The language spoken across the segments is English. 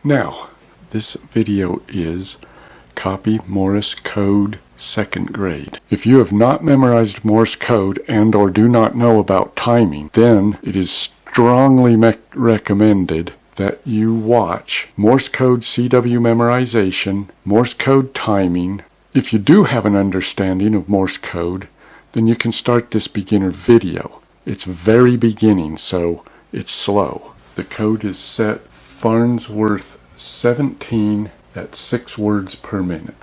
Now, this video is Copy Morse Code 2nd grade. If you have not memorized Morse code and or do not know about timing, then it is strongly recommended that you watch Morse Code CW Memorization, Morse Code Timing. If you do have an understanding of Morse code, then you can start this beginner video. It's very beginning, so it's slow. The code is set Farnsworth 17 at 6 words per minute.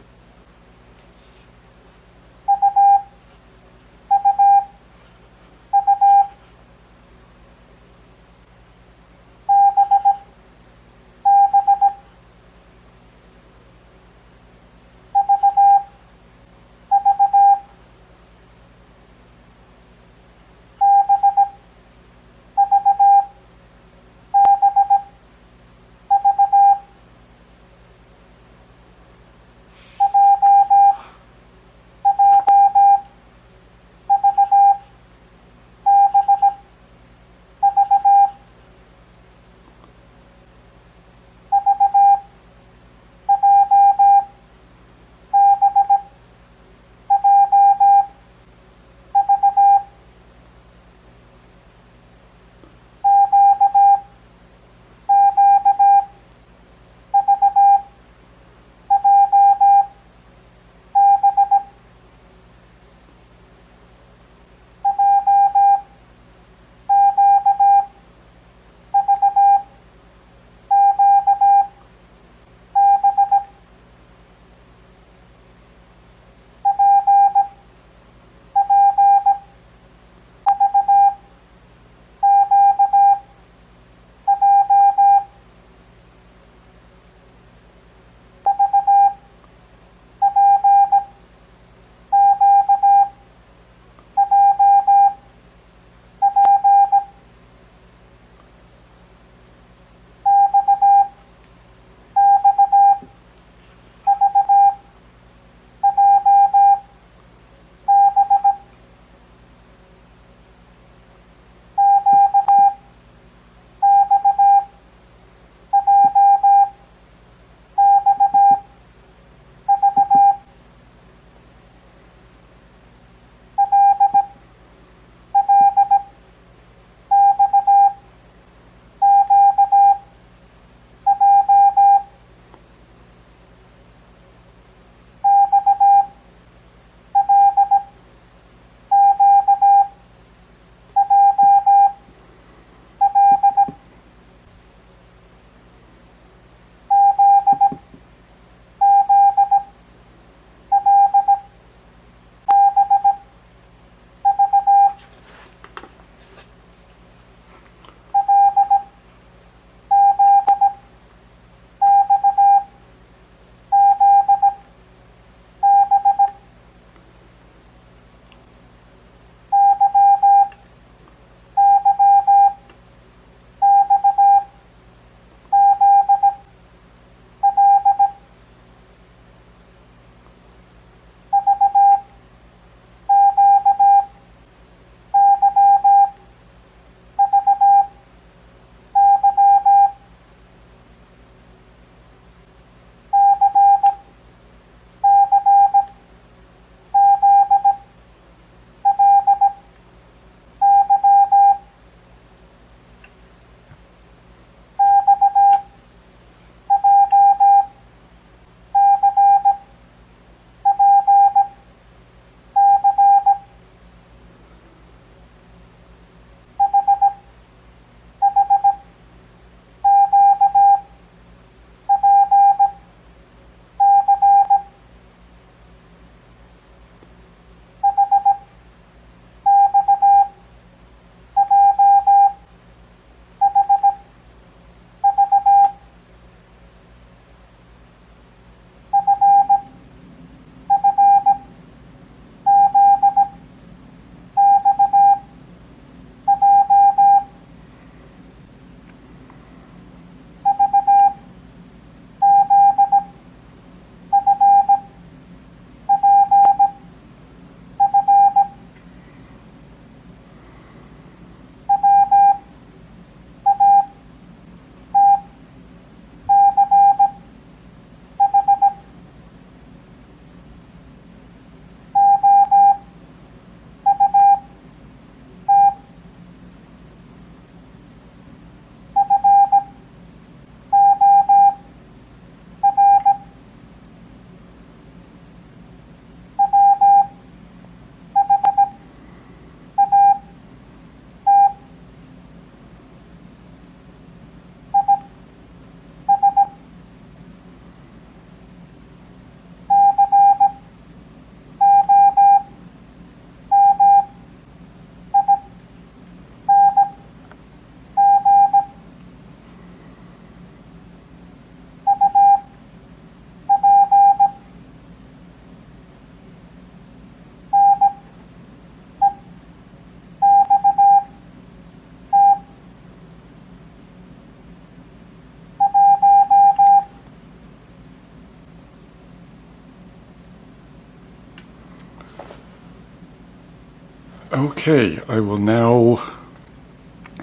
Okay, I will now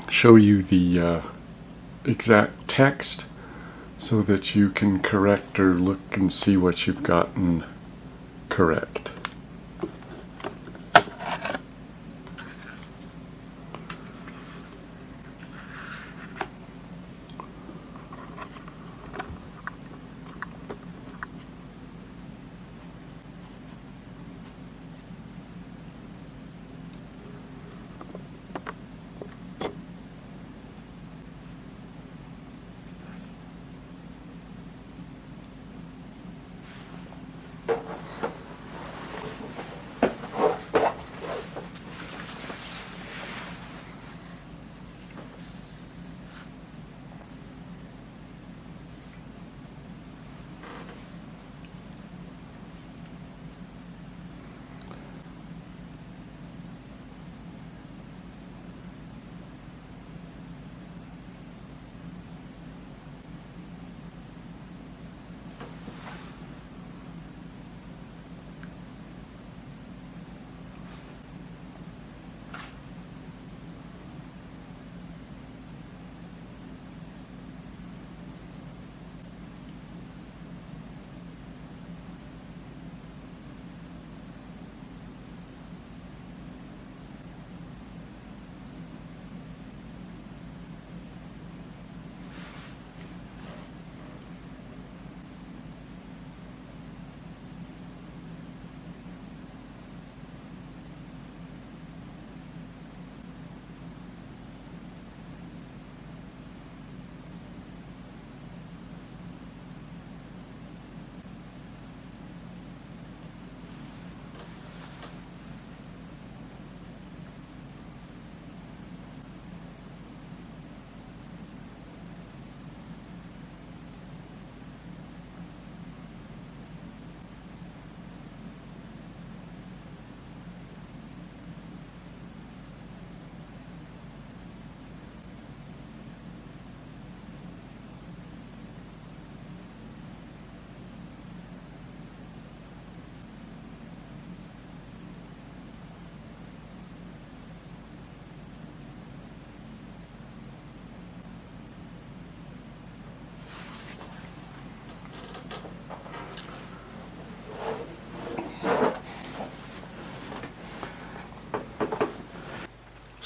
show you the exact text so that you can correct or look and see what you've gotten correct.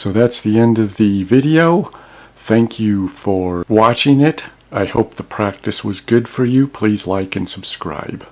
So that's the end of the video. Thank you for watching it. I hope the practice was good for you. Please like and subscribe.